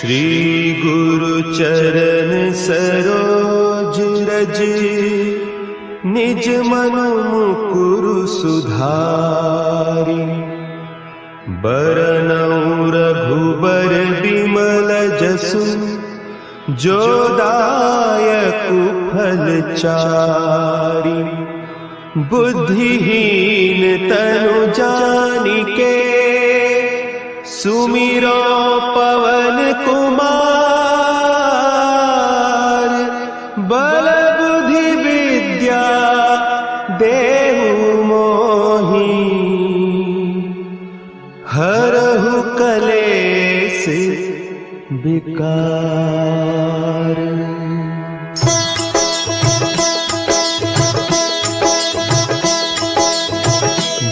श्री गुरु चरण सरोज रज, निज मनु मुकुरु सुधारि। बरनउँ रघुबर बिमल जसु, जो दायकु फल चारि। बुद्धिहीन तनु जानिके, सुमिरो पवन कुमार। बल बुद्धि विद्या देहु मोहि, हरहु कलेस विकार।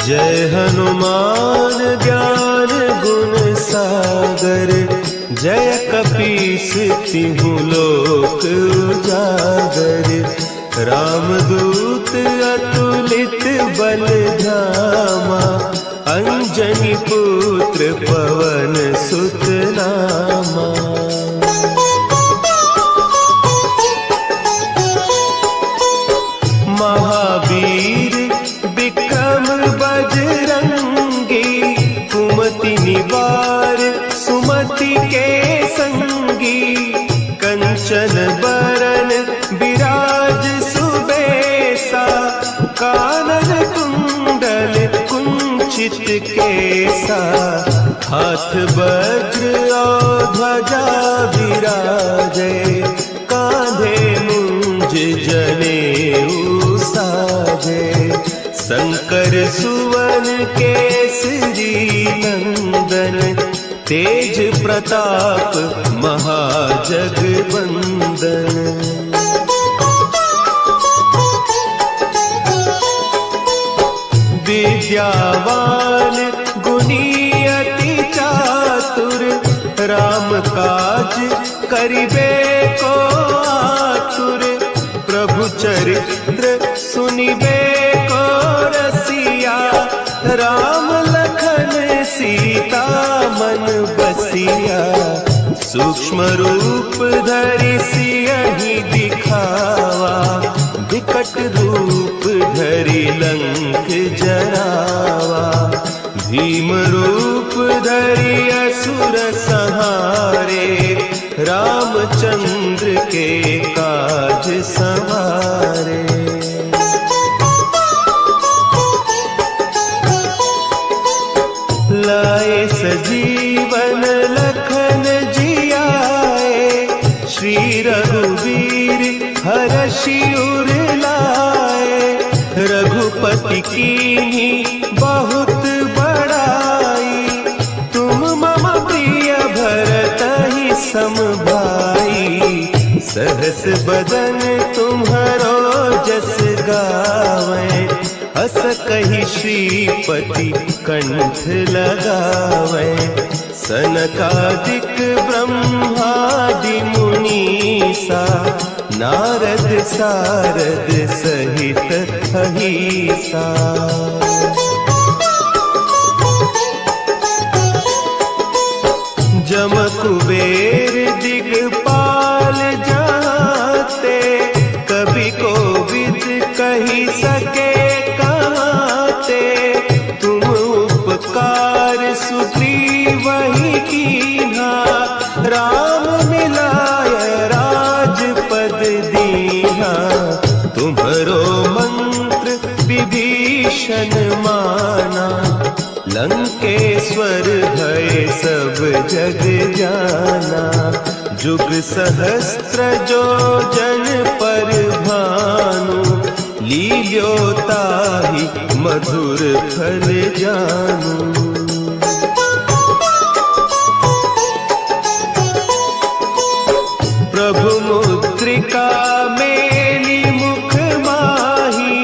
जय हनुमान ज्ञान गुण सागर, जय कपीस तिहु लोक उजागर। रामदूत अतुलित बल धामा, अंजनी पुत्र पवन सुत नामा। महावीर विक्रम बजरंगी, कुमति निवार सुमति के संगी। कंचन बरन विराज सुबेसा, कानन कुंडल कुंचित केसा। हाथ वज्र और ध्वजा विराजे, कांधे मुंज जनेऊ साजे। शंकर सुवन केसरी नंदन, तेज प्रताप महाजगवंदन। विद्यावान गुणी अति चातुर, राम काज करिबे को आतुर। प्रभु चरित्र सुनिबे को रसिया, राम लखन सीता मन बसिया। सूक्ष्म रूप धरि सियहि दिखावा, विकट रूप धरि लंक जरावा। भीम रूप धरि असुर संहारे, रामचंद्र के काज संवारे। लाए सजीवन लखन जियाए, श्री रघुवीर हरषि उर लाए। रघुपति कीन्ही बहुत बड़ाई, तुम मम प्रिय भरतहि सम भाई। सहस बदन तुम्हरो जस गावें, अस कहि श्रीपति कंठ लगावें। सनकादिक ब्रह्मादि मुनीसा, नारद सारद सहित अहीसा। जम कुबेर दिगपाल जाते, कवि कोविद कहि सके कहते। तुम उपकार सुग्रीवहि कीन्हा, राम मिलाय राजपद दीन्हा। तुम्हरो मंत्र विभीषण माना, लंकेश्वर भय सब जग जाना। जुग सहस्त्र जो जन पर भानु, लील्यो ताहि मधुर फल जानू। प्रभु मुद्रिका मेली मुख माही,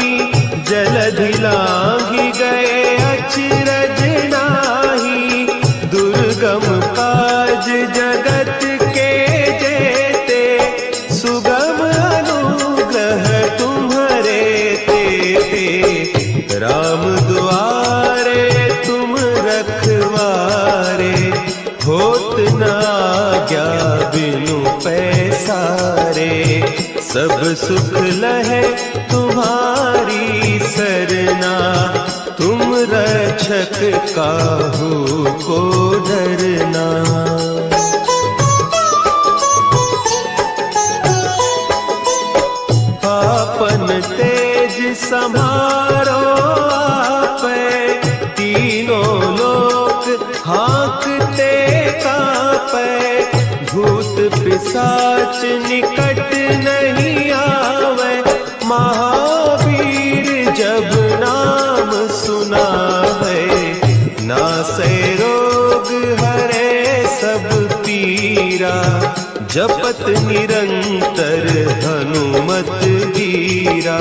जलधि लांघि गए अचरज नाही। दुर्गम काज जगत के जेते, सुगम अनुग्रह तुम्हरे तेते। राम दुआरे तुम रखवारे, होत न आज्ञा बिनु पैसारे, सब सुख लहे तुम्हारी सरना, तुम रक्षक काहू को डरना। आपन तेज समारो आपे, तीनों लोक हाँकते कापे, भूत पिशाच निकट नहीं आवे, महावीर जब नाम सुनावे, नासे रोग हरे सब पीरा, जपत निरंतर हनुमत वीरा,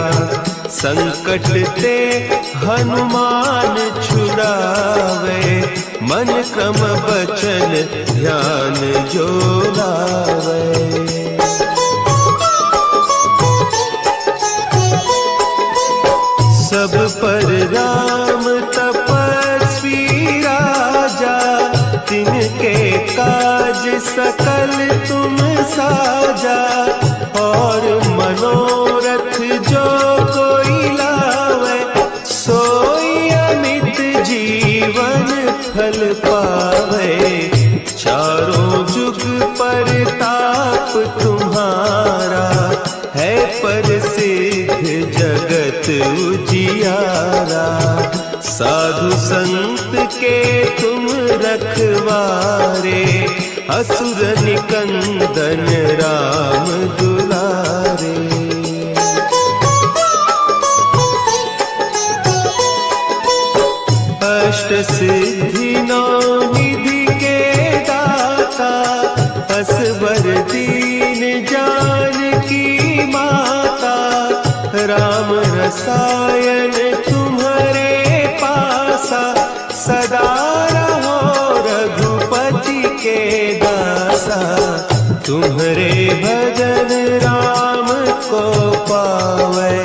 संकट ते हनुमान छुड़ावे, मन क्रम बचन ध्यान जो लावे। सब पर राम तपस्वी राजा, तिनके काज सकल तुम साजा, और मनोरथ जो कोई लावे, सोई अमित जीवन फल पावे, चारों जुग परताप तुम्हारा, है प्रसिद्ध जगत उजियारा, साधु संत के तुम रखवारे, असुर निकंदन राम दुलारे। अष्ट सिद्धि नौ निधि के दाता, असवर दीन जानकी माता, राम रसायन तुम्हारे पासा, सदा रहो रघुपति के दासा, तुम्हारे भजन राम को पावे,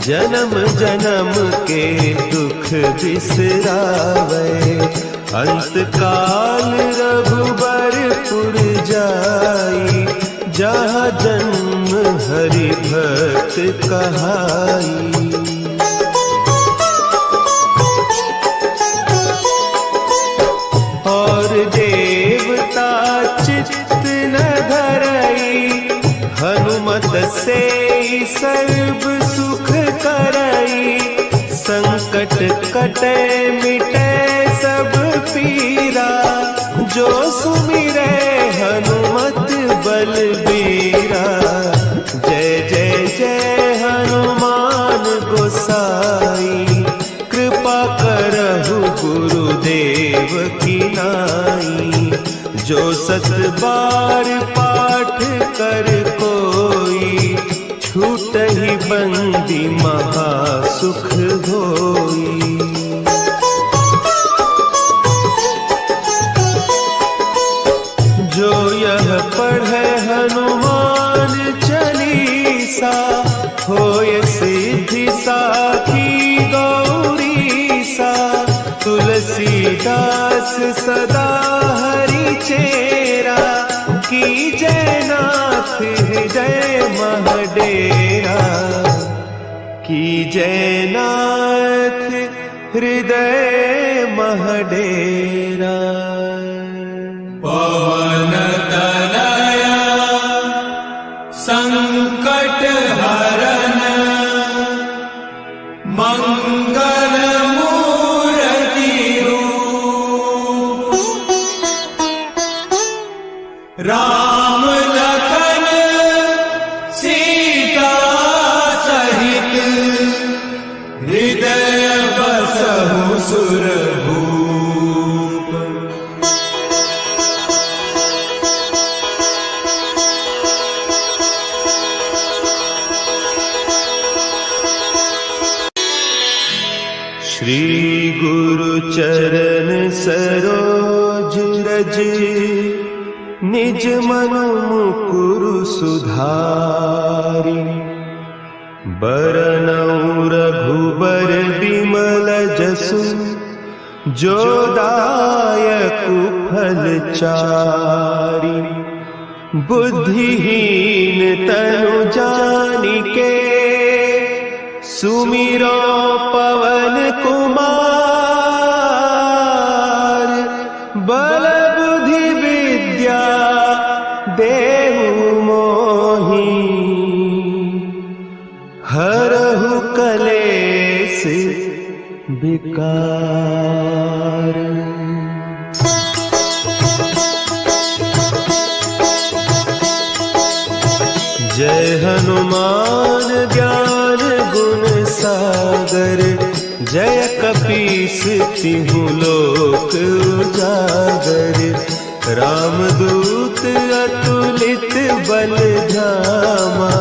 जन्म जन्म के दुख बिसरावे, अंत काल रघुबरपुर जाई, जहाँ जन्म हरि भक्त कहाई। और देवता चित्त न धरई, हनुमत से सर्व सुख करई, संकट कटे मिटे सब पीरा, जो सुमिरे हनुमत बलबीरा। जय जय जय हनुमान गोसाई, कृपा करहु गुरुदेव की नाई, जो सत बार पाठ कर कोई, छूटहि बंदी महा सुख होई। जो यह पढ़े हनुमान चालीसा, होय सिद्धि साखी गौरीसा, तुलसीदास सदा हरि चेरा, की जय नाथ हृदय महडेरा, की जय नाथ हृदय महडेरा। पवन तनया संकट हरन, मंगल मूर्ति रूप, राम लखन सीता सहित, हृदय बसहु सुरभूप। श्री गुरु चरण सरोज रज, निज मन मुकुरु सुधारि, बरनउँ रघुबर बिमल जसु, जो दायक फल चारि। बुद्धिहीन तनु जानिके सुमिरो पवन कुमार। बल बुद्धि विद्या देहु मोहि हरहु कलेस विकार। जय हनुमान ज्ञान गुण सागर। जय कपीस तिहु लोक उजागर। रामदूत अतुलित बल धामा।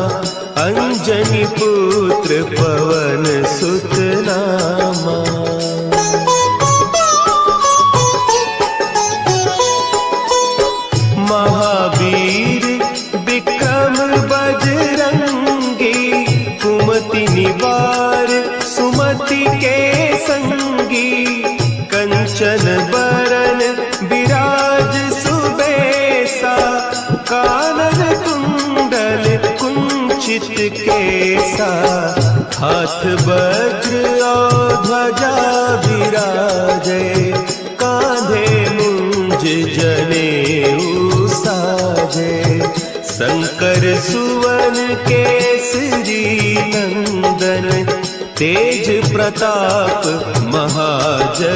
अंजनी पुत्र पवन सुत नामा। महावीर विक्रम बजरंगी। कुमति निवार सुमति के संगी। कंचन बरन विराज सुबेसा। कानन कुंडल कुंचित केसा। हाथ वज्र और ध्वजा विराजे। कांधे मुंज जनेऊ साजे। शंकर सुवन केसरी नंदन। तेज प्रताप महाजगवंदन।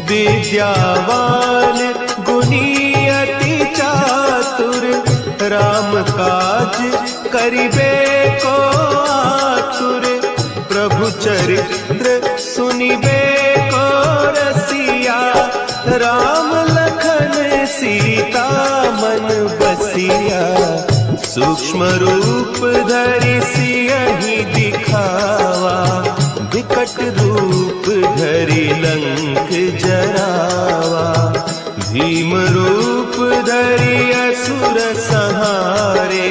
विद्यावान गुणी अति चातुर। राम काज करिबे को आतुर। प्रभु चरित्र सुनिबे को रसिया। राम लखन सीता मन बसिया। सूक्ष्म रूप धरि सियहि दिखावा। विकट रूप धरि लंक जरावा। भीम रूप धरि असुर संहारे।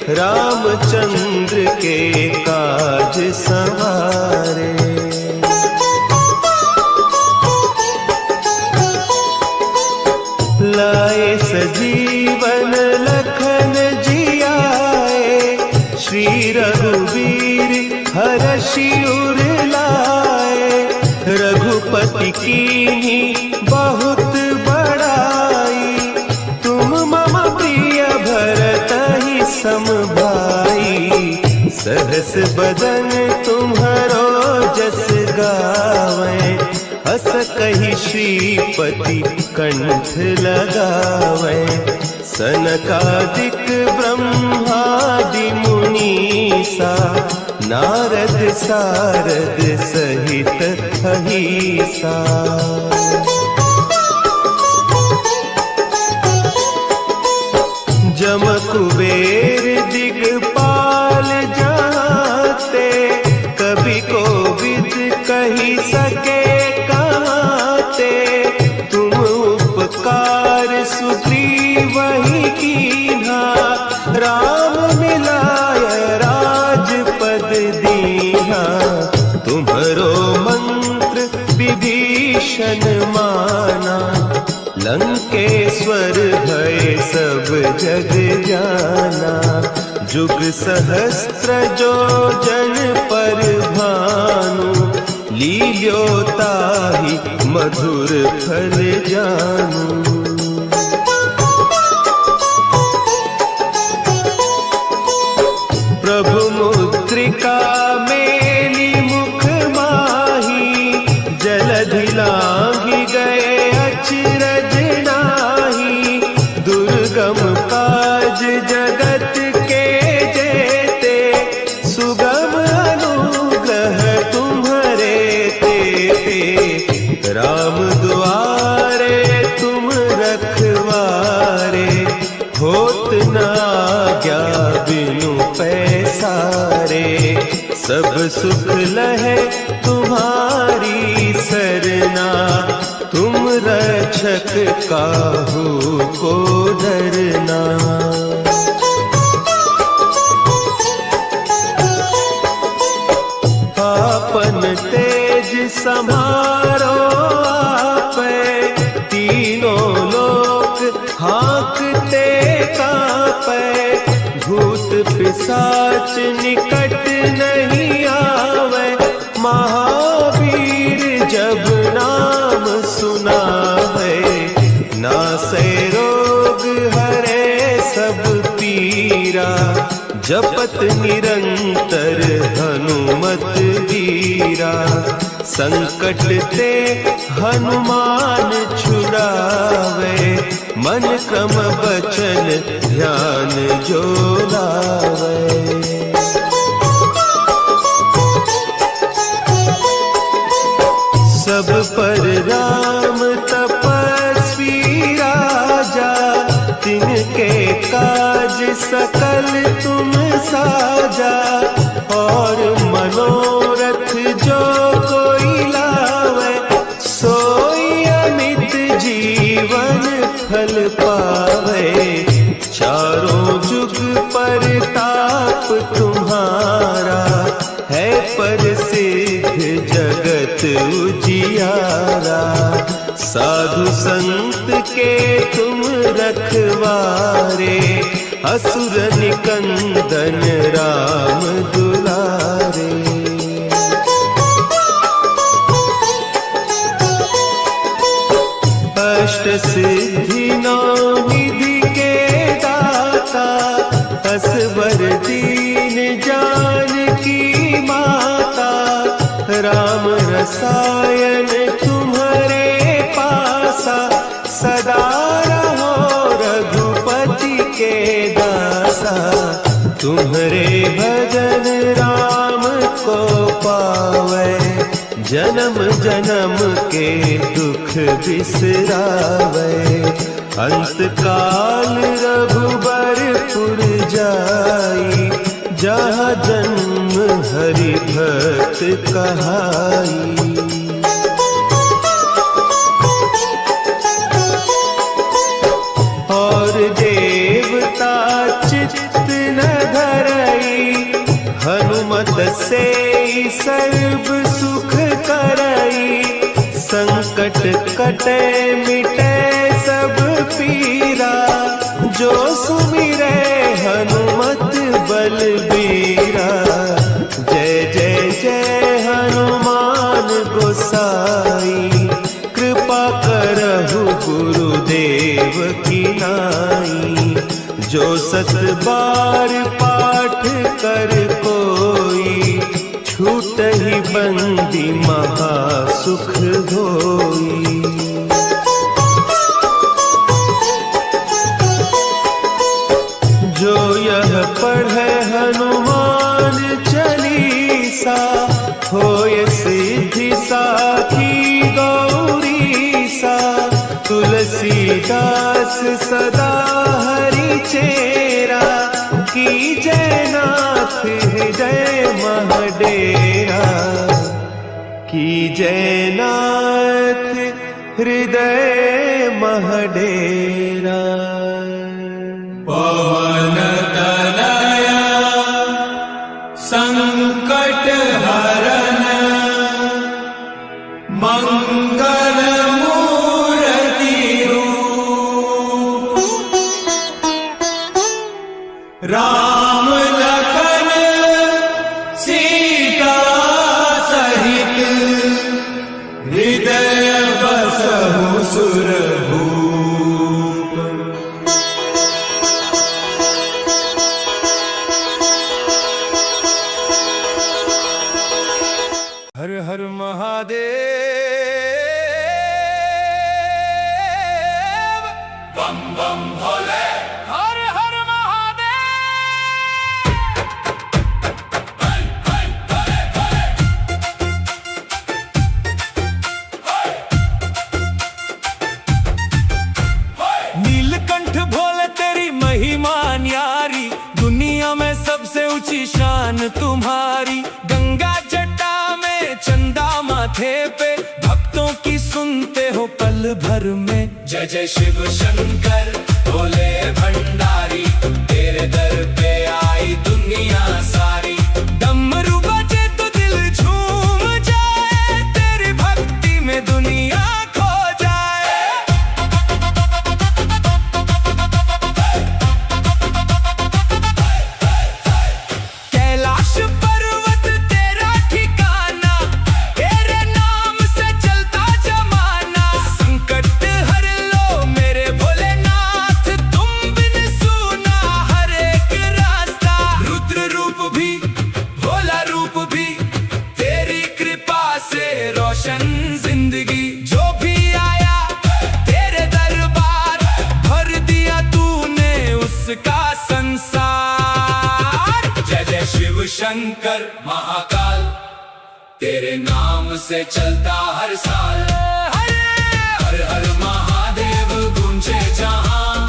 रामचंद्र के काज सवारे। लाए सजीवन लखन जियाए। श्री रघुवीर हरषि उर लाए। रघुपति कीन्ही बहुत बड़ाई। तुम मम प्रिय भरतहि सम भाई। सहस बदन तुम्हरो जस गावें। हस कहि श्रीपति कंठ लगावें। सनकादिक ब्रह्मादि मुनीसा। नारद सारद सहित अहीसा। जम कुबेर दिगपाल जाते। कवि कोविद कहि सके कहते। तुम उपकार सुग्रीवहि कीन्हा। राम मिलाय राजपद दीन्हा। तुम्हरो मंत्र विभीषण माना। लंकेश्वर भय सब जग जाना। जुग सहस्त्र जो जन पर भानु। लील्यो ताहि मधुर फल जानू। प्रभु मुद्रिका मेली मुख माही। जलधि लांघि गए अचरज नाही। दुर्गम काज जगत के जेते। सुगम अनुग्रह तुम्हरे तेते। राम दुआरे तुम रखवारे। होत न आज्ञा बिनु पैसारे। सब सुख लहे तुम्हारी सरना। तुम रक्षक काहू को डरना। आपन तेज संभारो आपे, तीनों लोक हाँकते कांपे, भूत पिशाच निकट नहीं आवे, महावीर जब नाम सुनावे, नासे रोग हरे सब पीरा, जपत निरंतर हनुमत वीरा, संकट ते हनुमान छुड़ावे, मन क्रम बचन ध्यान जो लावे। सब पर राम तपस्वी राजा, तिनके काज सकल तुम साजा, और मनोरथ जो कोई लावे, सोई अमित जीवन फल पावे, चारों जुग परताप तुम्हारा, है प्रसिद्ध जगत उजियारा, साधु संत के तुम रखवारे, असुर निकंदन राम दुलारे। अष्ट सिद्धि नौ निधि के दाता, असवर दीन जानकी माता, राम रसायन तुम्हारे पासा, सदा रहो रघुपति के दासा, तुम्हारे भजन राम को पावे, जन्म जन्म के दुख बिसरावे, अंत काल रघुबरपुर जाई, जहाँ जन्म हरि भक्त कहाई। और देवता चित्त न धरई, हनुमत से सर्व सुख करई, संकट कटे मिटे सब पीरा, जो सुमिरे हनुमत बलबीरा, जय जय जय हनुमान गोसाई, कृपा करहु गुरुदेव की नाई, जो सत बार पाठ कर कोई, छूट ही बंदी महा सुख होई। जो यह पढ़े हनुमान चालीसा, होय सिद्धि साखी गौरीसा, तुलसीदास सदा हरि चेरा, की जय नाथ हृदय महडेरा, की जय नाथ हृदय महडेरा। पवन तनया संकट हरन, मंगल मूर्ति रूप, राम लखन सीता सहित, हृदय बसहु सुरभूप। हर हर महादेव, बम बम भोले, हर हर महादेव। नीलकंठ भोले तेरी महिमा न्यारी, दुनिया में सबसे ऊंची शान तुम्हारी, गंगा जटा में चंदा माथे पे, भक्तों की सुनते हो पल भर में। जय जय शिव शंकर भोले भंडारी, तेरे दर पे आई दुनिया सारी, डमरू बजे तो दिल झूम जाए, तेरे संसार। जय जय शिव शंकर महाकाल, तेरे नाम से चलता हर साल। हर हर महादेव गूंजे जहां,